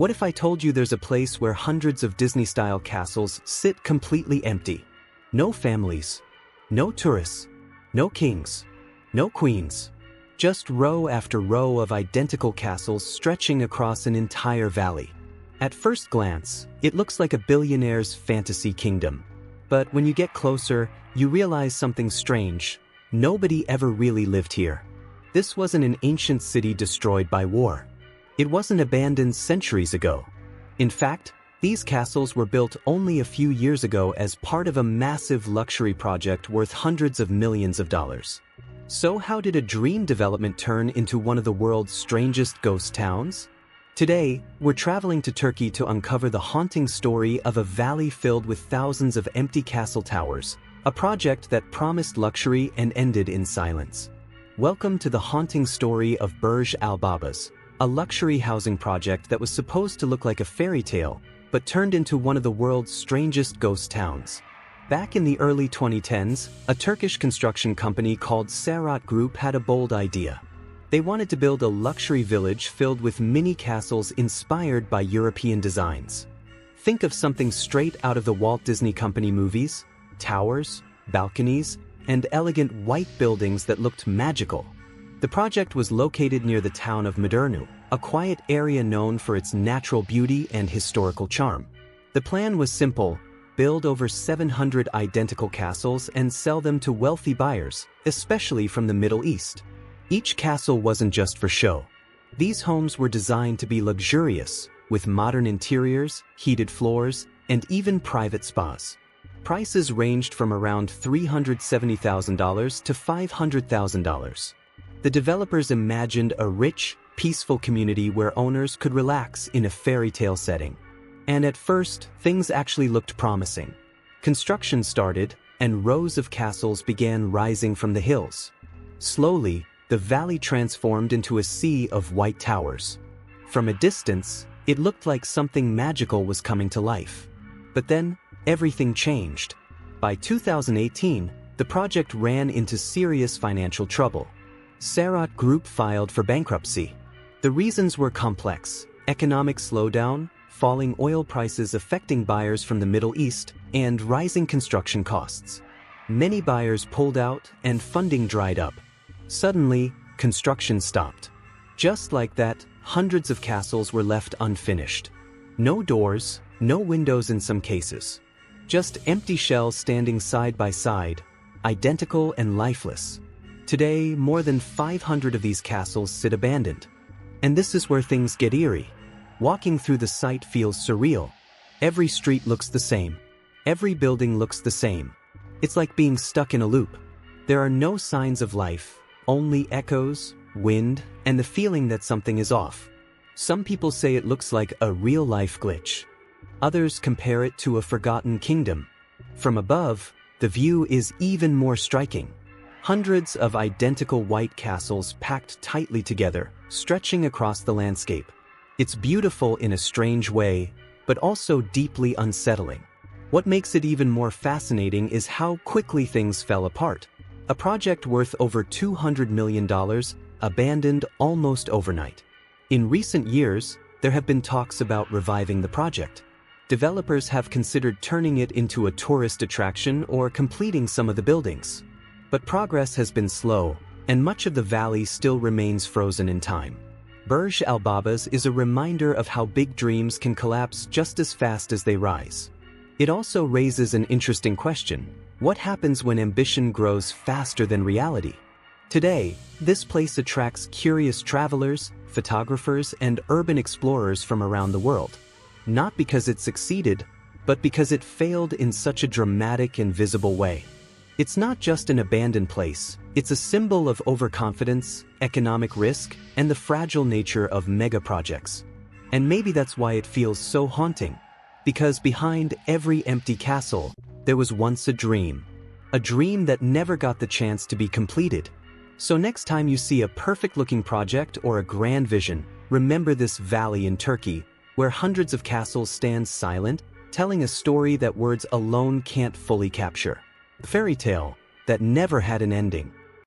What if I told you there's a place where hundreds of Disney-style castles sit completely empty? No families, no tourists, no kings, no queens. Just row after row of identical castles stretching across an entire valley. At first glance, it looks like a billionaire's fantasy kingdom. But when you get closer, you realize something strange. Nobody ever really lived here. This wasn't an ancient city destroyed by war. It wasn't abandoned centuries ago. In fact, these castles were built only a few years ago as part of a massive luxury project worth hundreds of millions of dollars. So how did a dream development turn into one of the world's strangest ghost towns? Today, we're traveling to Turkey to uncover the haunting story of a valley filled with thousands of empty castle towers, a project that promised luxury and ended in silence. Welcome to the haunting story of Burj Al Babas, a luxury housing project that was supposed to look like a fairy tale, but turned into one of the world's strangest ghost towns. Back in the early 2010s, a Turkish construction company called Sarat Group had a bold idea. They wanted to build a luxury village filled with mini castles inspired by European designs. Think of something straight out of the Walt Disney Company movies: towers, balconies, and elegant white buildings that looked magical. The project was located near the town of Madernu, a quiet area known for its natural beauty and historical charm. The plan was simple: build over 700 identical castles and sell them to wealthy buyers, especially from the Middle East. Each castle wasn't just for show. These homes were designed to be luxurious, with modern interiors, heated floors, and even private spas. Prices ranged from around $370,000 to $500,000. The developers imagined a rich, peaceful community where owners could relax in a fairy tale setting. And at first, things actually looked promising. Construction started, and rows of castles began rising from the hills. Slowly, the valley transformed into a sea of white towers. From a distance, it looked like something magical was coming to life. But then, everything changed. By 2018, the project ran into serious financial trouble. Sarat Group filed for bankruptcy. The reasons were complex: economic slowdown, falling oil prices affecting buyers from the Middle East, and rising construction costs. Many buyers pulled out and funding dried up. Suddenly, construction stopped. Just like that, hundreds of castles were left unfinished. No doors, no windows in some cases. Just empty shells standing side by side, identical and lifeless. Today, more than 500 of these castles sit abandoned. And this is where things get eerie. Walking through the site feels surreal. Every street looks the same. Every building looks the same. It's like being stuck in a loop. There are no signs of life, only echoes, wind, and the feeling that something is off. Some people say it looks like a real-life glitch. Others compare it to a forgotten kingdom. From above, the view is even more striking. Hundreds of identical white castles packed tightly together, stretching across the landscape. It's beautiful in a strange way, but also deeply unsettling. What makes it even more fascinating is how quickly things fell apart. A project worth over $200 million, abandoned almost overnight. In recent years, there have been talks about reviving the project. Developers have considered turning it into a tourist attraction or completing some of the buildings. But progress has been slow, and much of the valley still remains frozen in time. Burj Al Babas is a reminder of how big dreams can collapse just as fast as they rise. It also raises an interesting question: what happens when ambition grows faster than reality? Today, this place attracts curious travelers, photographers, and urban explorers from around the world. Not because it succeeded, but because it failed in such a dramatic and visible way. It's not just an abandoned place, it's a symbol of overconfidence, economic risk, and the fragile nature of megaprojects. And maybe that's why it feels so haunting. Because behind every empty castle, there was once a dream that never got the chance to be completed. So next time you see a perfect-looking project or a grand vision, remember this valley in Turkey, where hundreds of castles stand silent, telling a story that words alone can't fully capture. A fairy tale that never had an ending.